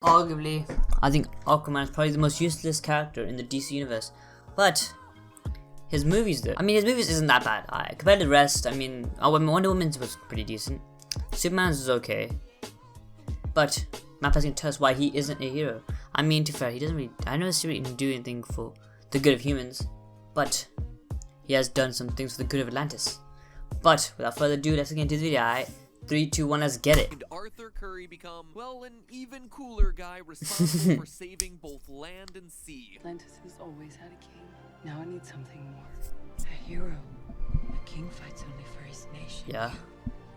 Arguably, I think Aquaman is probably the most useless character in the DC universe, but his movies though, his movies isn't that bad. Compared to the rest, Wonder Woman's was pretty decent, Superman's was okay, but Matpat's gonna tell us why he isn't a hero. To be fair, he doesn't really, I don't necessarily do anything for the good of humans, but he has done some things for the good of Atlantis. But without further ado, let's get into the video. Alright, 3, 2, 1, let's get it. And Arthur Curry become, well, an even cooler guy responsible for saving both land and sea. Atlantis has always had a king. Now it needs something more. A hero. A king fights only for his nation. Yeah.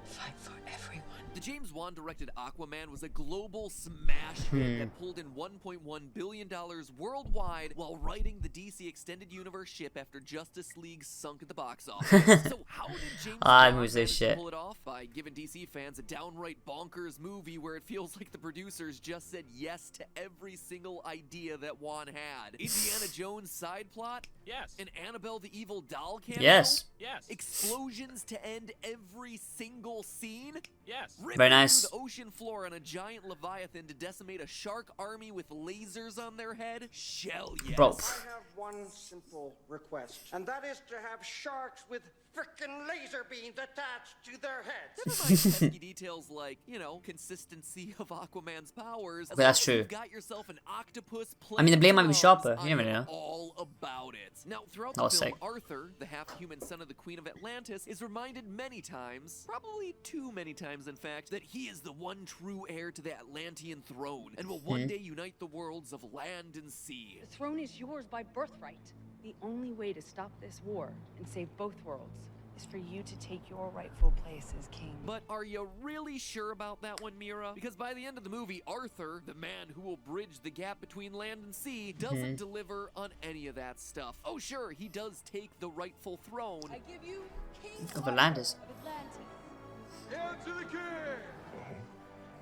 Fight for everyone. The James Wan directed Aquaman was a global smash hit that pulled in $1.1 billion worldwide while writing the DC Extended Universe ship after Justice League sunk at the box office. So how did James Wan manage to pull it off? By giving DC fans a downright bonkers movie where it feels like the producers just said yes to every single idea that Wan had. Indiana Jones side plot? Yes. An Annabelle the Evil Doll cameo? Yes. Yes. Explosions to end every single scene? Yes. Very nice. Through the ocean floor on a giant leviathan to decimate a shark army with lasers on their head? Shell yes. Bro. I have one simple request, and that is to have sharks with frickin' laser beams attached to their heads. Never mind pesky details like, consistency of Aquaman's powers. Okay, that's true. You've got yourself an octopus. The blade might be sharper. You never know. All about it. Now, throughout the I'll film, say. Arthur, the half-human son of the Queen of Atlantis, is reminded many times, probably too many times in fact, that he is the one true heir to the Atlantean throne and will one day unite the worlds of land and sea. The throne is yours by birthright. The only way to stop this war and save both worlds is for you to take your rightful place as king. But are you really sure about that one, Mira? Because by the end of the movie, Arthur, the man who will bridge the gap between land and sea, doesn't deliver on any of that stuff. Oh sure, he does take the rightful throne. I give you King Of Atlantis. of Atlantis. Hail to the king!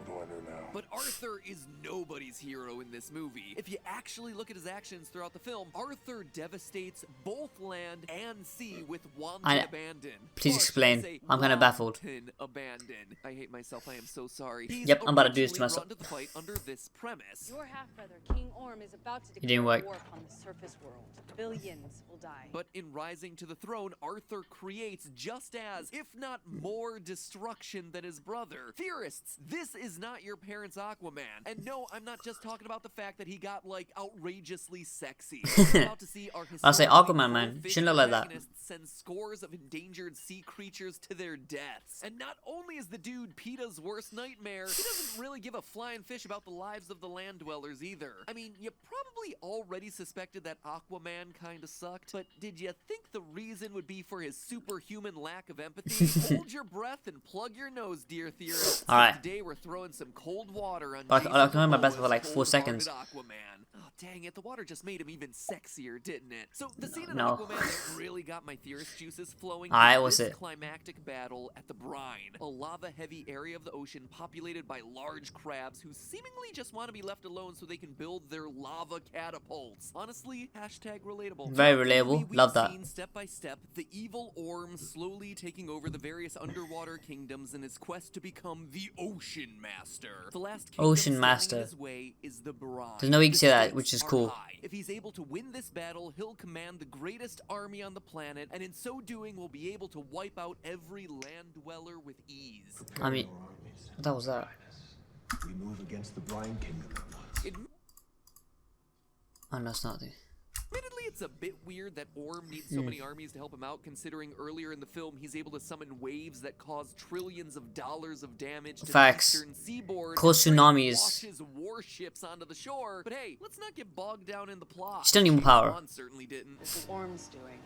What do I do now? But Arthur is nobody's hero in this movie. If you actually look at his actions throughout the film, Arthur devastates both land and sea with wanton abandon. Please explain. I'm kind of baffled. Wanton abandon. I hate myself. I am so sorry. Yep, I'm about to do this to myself. Brought into the fight under this premise. Your half-brother, King Orm, is about to didn't declare work. war upon the surface world. Billions will die. But in rising to the throne, Arthur creates just as, if not more, destruction than his brother. Theorists, this is not your parents' Aquaman. And no, I'm not just talking about the fact that he got, outrageously sexy. We're about to see our I'll say Aquaman, man. fish Shouldn't look like that. protagonists send scores of endangered sea creatures to their deaths. And not only is the dude PETA's worst nightmare, he doesn't really give a flying fish about the lives of the land dwellers either. You probably already suspected that Aquaman kinda sucked, but did you think the reason would be for his superhuman lack of empathy? Hold your breath and plug your nose, dear theorists. Alright. Today we're throwing some cold water on I can hold my Jason breath for like Momoa's 4 seconds. cold-hearted Aquaman. Oh, dang it, the water just made him even sexier, didn't it? So the scene in No. Aquaman that really got my theorist juices flowing Alright, is what's this it? climactic battle at the brine, a lava-heavy area of the ocean populated by large crabs who seemingly just want to be left alone so they can build their lava catapults. Honestly, hashtag relatable. Very relatable. We've Love that. seen step by step the evil Orm slowly taking over the various underwater kingdoms in his quest to become the Ocean Master. The last kingdom Ocean standing Master. in his way is the brine. There's no way you can The say that, stakes which is are cool. high. If he's able to win this battle, he'll command the greatest army on the planet, and in so doing will be able to wipe out every land dweller with ease. What the hell was that? We move against the Brine Kingdom at once. Oh no, it's not. Admittedly, it's a bit weird that Orm needs so many armies to help him out, considering earlier in the film he's able to summon waves that cause trillions of dollars of damage to Facts. the eastern seaboard. Cause and tsunamis. washes warships onto the shore. But hey, let's not get bogged down in the plot. Still need more power. Wan certainly didn't. This is Orm's doing.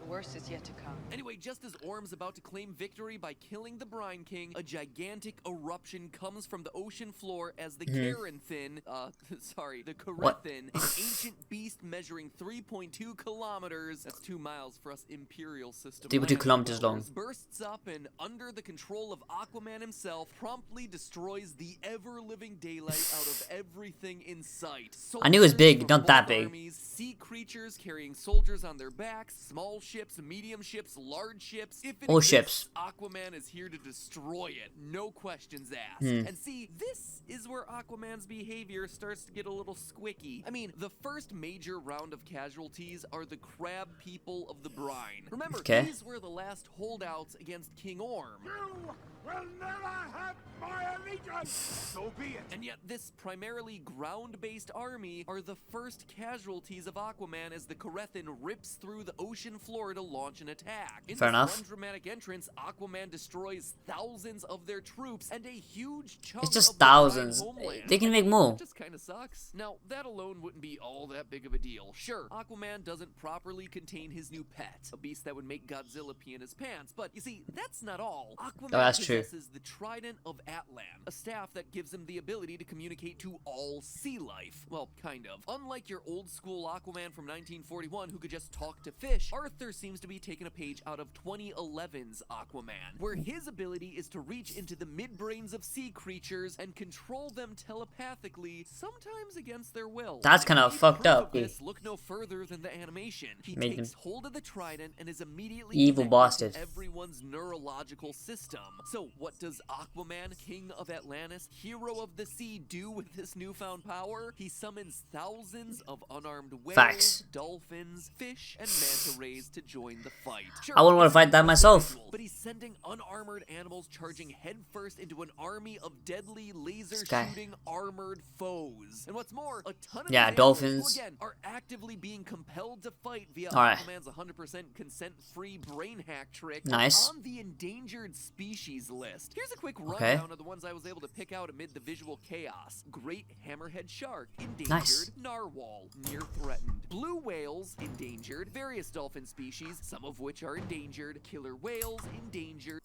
The worst is yet to come. Anyway, just as Orm's about to claim victory by killing the Brine King, a gigantic eruption comes from the ocean floor as the Carathin, the Carathin, an ancient beast measuring 3.2 kilometers, that's 2 miles for us Imperial system 3.2 land kilometers long. dwellers, bursts up and, under the control of Aquaman himself, promptly destroys the ever-living daylight out of everything in sight. I knew it was big, Soldiers not from that both big. armies, sea creatures carrying soldiers on their backs, small ships ships, medium ships, large ships. If it All exists, ships. Aquaman is here to destroy it. No questions asked. And see, this is where Aquaman's behavior starts to get a little squicky. I mean, the first major round of casualties are the crab people of the brine. Remember, Okay. these were the last holdouts against King Orm. You will never have my allegiance! So be it. And yet this primarily ground-based army are the first casualties of Aquaman as the Korethan rips through the ocean floor to launch an attack. In Fair this enough. one dramatic entrance, Aquaman destroys thousands of their troops and a huge chunk It's just of the brine thousands. homeland. They can make more. It just kind of sucks. Now, that alone wouldn't be all that big of a deal. Sure, Aquaman doesn't properly contain his new pet, a beast that would make Godzilla pee in his pants, but you see, that's not all. Aquaman that's true. possesses the Trident of Atlan, a staff that gives him the ability to communicate to all sea life. Well, kind of. Unlike your old school Aquaman from 1941 who could just talk to fish, Arthur seems to be taking a page out of 2011's Aquaman, where his ability is to reach into the midbrains of sea creatures and control them telepathically, sometimes against their will. That's kind of If you need fucked proof up. of this, look no further than the animation. He Made takes them hold of the trident and is immediately evil connected bastard. to everyone's neurological system. So what does Aquaman, King of Atlantis, hero of the sea, do with this newfound power? He summons thousands of unarmed whales, Facts. dolphins, fish, and manta rays to join the fight. Sure, I wouldn't want to fight that it's myself. visual, but he's sending unarmored animals charging headfirst into an army of deadly laser-shooting armored foes. And what's more, a ton of Yeah, these animals, dolphins. who again are actively being compelled to fight via Alright. Aquaman's 100% consent-free brain hack trick Nice. on the endangered species list. Here's a quick Okay. rundown of the ones I was able to pick out amid the visual chaos. Great hammerhead shark, endangered. Nice. Narwhal, near threatened. Blue whales, endangered. Various dolphin species, some of which are endangered. Killer whales, endangered.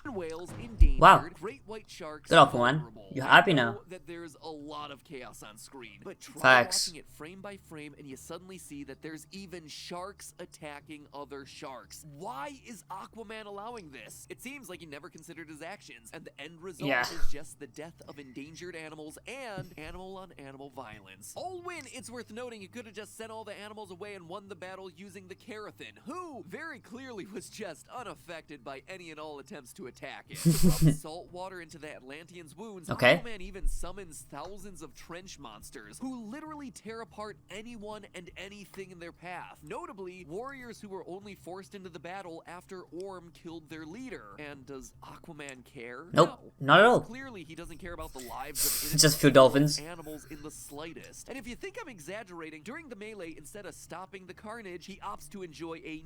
Whales endangered. Wow. Great white sharks. Good Aquaman. vulnerable. You happy I now? know that there's a lot of chaos on screen, but try Facts. watching it frame by frame and you suddenly see that there's even sharks attacking other sharks. Why is Aquaman allowing this? It seems like he never considered his actions, and the end result Yeah. is just the death of endangered animals and animal-on-animal violence. All win, it's worth noting he could have just sent all the animals away and won the battle using the Karathan, who very clearly was just unaffected by any and all attempts to attack it. To rub salt water into the Atlanteans' wounds, Okay. Aquaman even summons thousands of trench monsters who literally tear apart anyone and anything in their path. Notably, warriors who were only forced into the battle after Orm killed their leader. And does Aquaman care? Nope, No. not at all. Clearly, he doesn't care about the lives of Just innocent a few dolphins. animals in the slightest. And if you think I'm exaggerating, during the melee, instead of stopping the carnage, he opts to enjoy a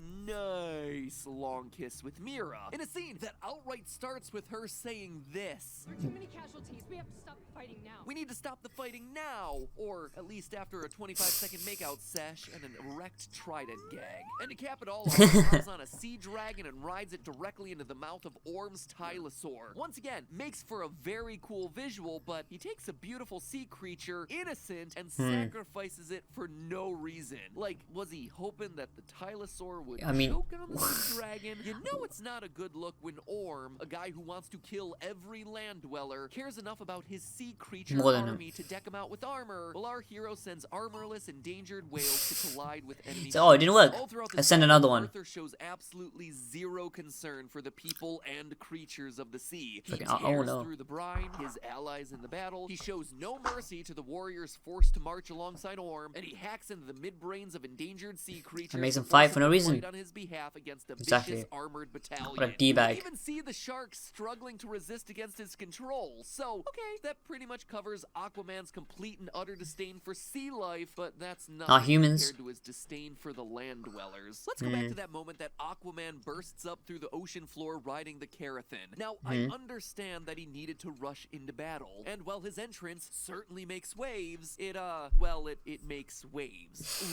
nice long kiss with Mira in a scene that outright starts with her saying this: There are too many casualties. We have to stop the fighting now. "We need to stop the fighting now," or at least after a 25-second makeout sesh and an erect trident gag. And to cap it all off, he hops on a sea dragon and rides it directly into the mouth of Orm's Tylosaur. Once again, makes for a very cool visual, but he takes a beautiful sea creature, innocent, and sacrifices it for no reason. Like, was he hoping that the Tylosaur would I mean- choke on the sea dragon? You know it's not a good look when Orm, a guy who wants to kill every land dweller, cares enough about his sea creature More than him. army to deck him out with armor, while our hero sends armorless endangered whales to collide with enemy Oh, it didn't work. All throughout Let's send another one. Arthur shows absolutely zero concern for the people and creatures of the sea. He Fucking- tears oh, no. through the brine, his allies in the battle. He shows no mercy to the warriors forced to march alongside Orm, and he hacks into the midbrains of endangered sea creatures. And makes them to fight force for no them to reason. fight on his behalf against a Exactly. vicious armored battalion. What a D-bag. You even see the sharks struggling to resist against his control. So, okay, that pretty much covers Aquaman's complete and utter disdain for sea life, but that's not humans. compared to his disdain for the land dwellers. Let's go back to that moment that Aquaman bursts up through the ocean floor riding the Karathan. Now, I understand that he needed to rush into battle, and while his entrance certainly makes waves, it makes waves.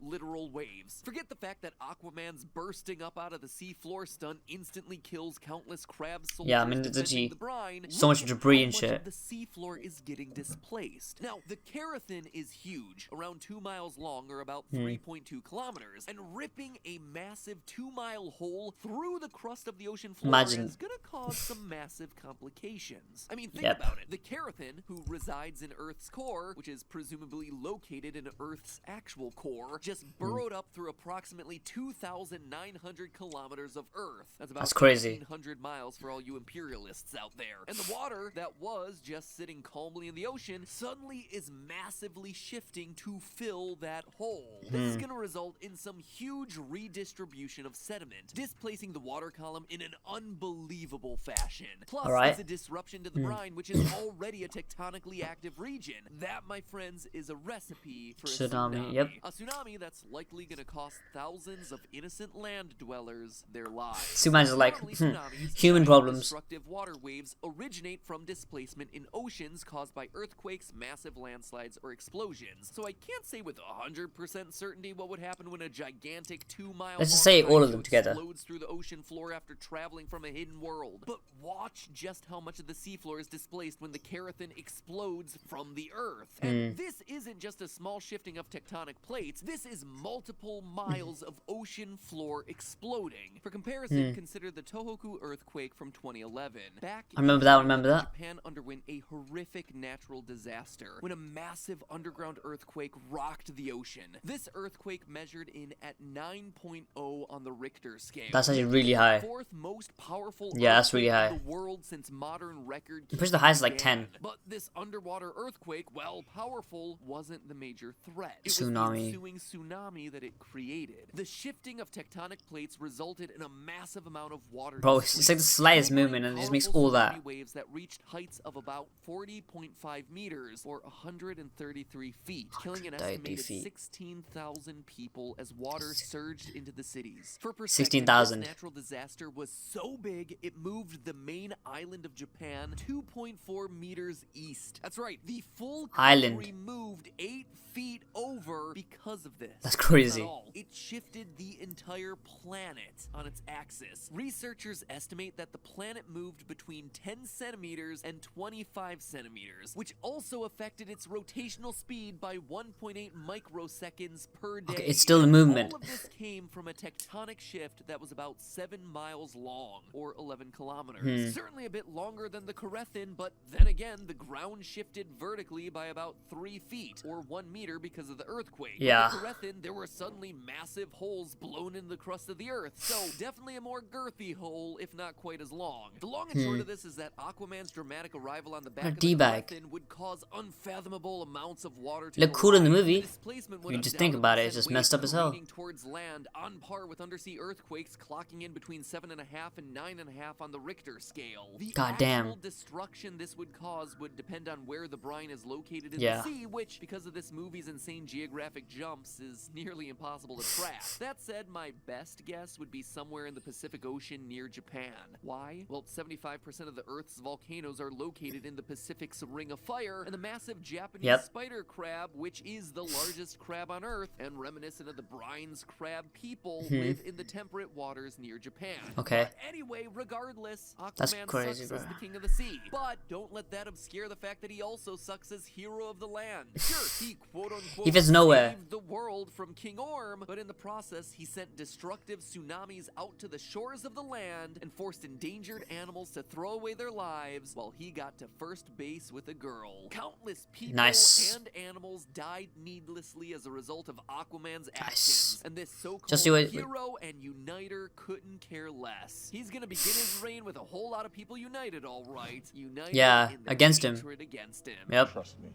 Literal waves. Forget the fact that Aquaman's bursting up out of the sea floor stunt instantly kills countless countless crab soldiers Yeah, I mean, there's defending actually the brine, so much look at debris how and much shit. of the seafloor is getting displaced. Now, the Carathin is huge, around 2 miles long or about 3.2 kilometers, and ripping a massive 2-mile hole through the crust of the ocean floor Imagine. is gonna cause some massive complications. I mean, think Yep. about it. The Carathin, who resides in Earth's core, which is presumably located in Earth's actual core, just burrowed up through approximately 2,900 kilometers of Earth. That's about That's crazy. 1,800 miles for all you imperialists out there. And the water that was just sitting calmly in the ocean suddenly is massively shifting to fill that hole. This is going to result in some huge redistribution of sediment, displacing the water column in an unbelievable fashion. Plus, Alright. there's a disruption to the brine, which is already a tectonically active region. That, my friends, is a recipe for a Tsunami, yep. A tsunami that's likely going to cost thousands of innocent land dwellers their lives. Superman's just like, Normally, tsunamis, human giant problems. destructive water waves originate from displacement in oceans caused by earthquakes, massive landslides, or explosions. So I can't say with 100% certainty what would happen when a gigantic 2-mile Let's just say all of them together. explodes through the ocean floor after traveling from a hidden world. But watch just how much of the seafloor is displaced when the Carathin explodes from the Earth. And this isn't just a small shifting of tectonic plates. This is multiple miles of ocean floor exploding. For comparison, consider the Tohoku earthquake from 2011. Back I remember that, remember that. Japan underwent a horrific natural disaster when a massive underground earthquake rocked the ocean. This earthquake measured in at 9.0 on the Richter scale. That's actually really high. Fourth most powerful Yeah, that's really earthquake high. in the world since modern record. I'm pretty sure the highest is like began. 10. But this underwater earthquake, while powerful, wasn't the major threat. It was Tsunami. the ensuing tsunami that it created. The shifting of tectonic plates resulted in a massive amount of water. Bro, it's like the slightest movement and it just makes all that. Tsunami waves that reached heights of about 40.5 meters or 133 feet, killing an 133 estimated feet. 16,000 people as water surged into the cities. For perspective, 16,000. this natural disaster was so big it moved the main island of Japan 2.4 meters east. That's right, the full Island. country moved 8 feet over because of this. That's crazy. Not all. It shifted the entire planet on its axis. Researchers estimate that the planet moved between 10 centimeters and 25 centimeters, which also affected its rotational speed by 1.8 microseconds per day. Okay, it's still a movement. All of this came from a tectonic shift that was about 7 miles long, or 11 kilometers. Certainly a bit longer than the Carathin, but then again, the ground shifted vertically by about 3 feet, or 1 meter because of the earthquake. Yeah. With the Carathin, there were suddenly massive holes blown in the crust of the earth, so definitely a more girthy hole, if not quite as long. The long and short of this is that Aquaman's dramatic arrival on the back A of the D-bag. Carathin would cause unfathomable amounts of water to Look cool in the arrive. movie. Displacement If would you just think about it, it's undoubtedly just send messed up waves as hell. careening towards land on par with undersea earthquakes, clocking in between 7.5 and 9.5 on the Richter scale. The God damn. actual destruction this would cause would depend on where the brine is located in Yeah. the sea, which, because of this movie's insane geographic jumps, is nearly impossible to track. That said, my best guess would be somewhere in the Pacific Ocean near Japan. Why? Well, 75% of the Earth's volcanoes are located in the Pacific's Ring of Fire, and the massive Japanese spider crab, which is the largest crab on Earth, and reminiscent of the brine's crab people, live in the temperate waters near Japan. Okay. But anyway, regardless, That's Aquaman crazy, sucks bro. as the king of the sea. But don't let that obscure the fact that he also sucks as hero of the land. Sure, he quote-unquote He fits nowhere. saved the world from King Orm, but in the process, he sent destructive tsunamis out to the shores of the land and forced endangered animals to throw away their lives while he got to first base with a girl. Countless people Nice. and animals died needlessly as a result of Aquaman's actions, and this so-called Just do it. hero and uniter couldn't care less. He's gonna begin his reign with a whole lot of people united, all right. United Yeah, in their against him. hatred against him. Yep, Trust me,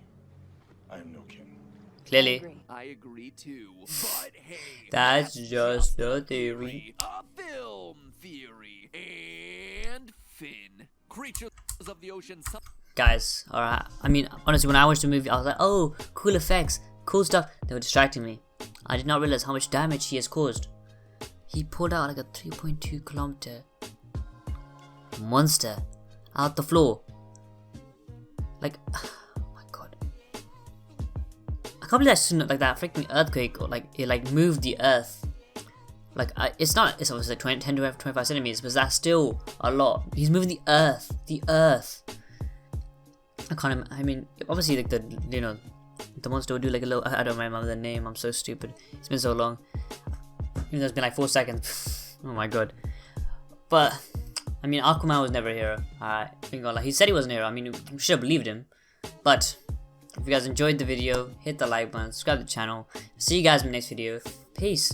I am no king. clearly. I agree too. But hey, That's just a theory. A film theory. And Finn. Creatures of the ocean. Guys, alright. I mean, honestly, when I watched the movie, I was like, oh, cool effects, cool stuff. They were distracting me. I did not realize how much damage he has caused. He pulled out like a 3.2 kilometer monster out the floor. Like, oh my god. I can't believe that like that freaking earthquake, or like it like moved the earth Like, it's obviously like 10 to 25 centimeters, but that's still a lot. He's moving the earth. I mean, obviously, like, the monster would do like a little, I don't remember the name, I'm so stupid. It's been so long. Even though it's been like 4 seconds. Oh my god. But, I mean, Aquaman was never a hero. I think, like, he said he wasn't a hero. I mean, you should have believed him. But, if you guys enjoyed the video, hit the like button, subscribe to the channel. See you guys in the next video. Peace.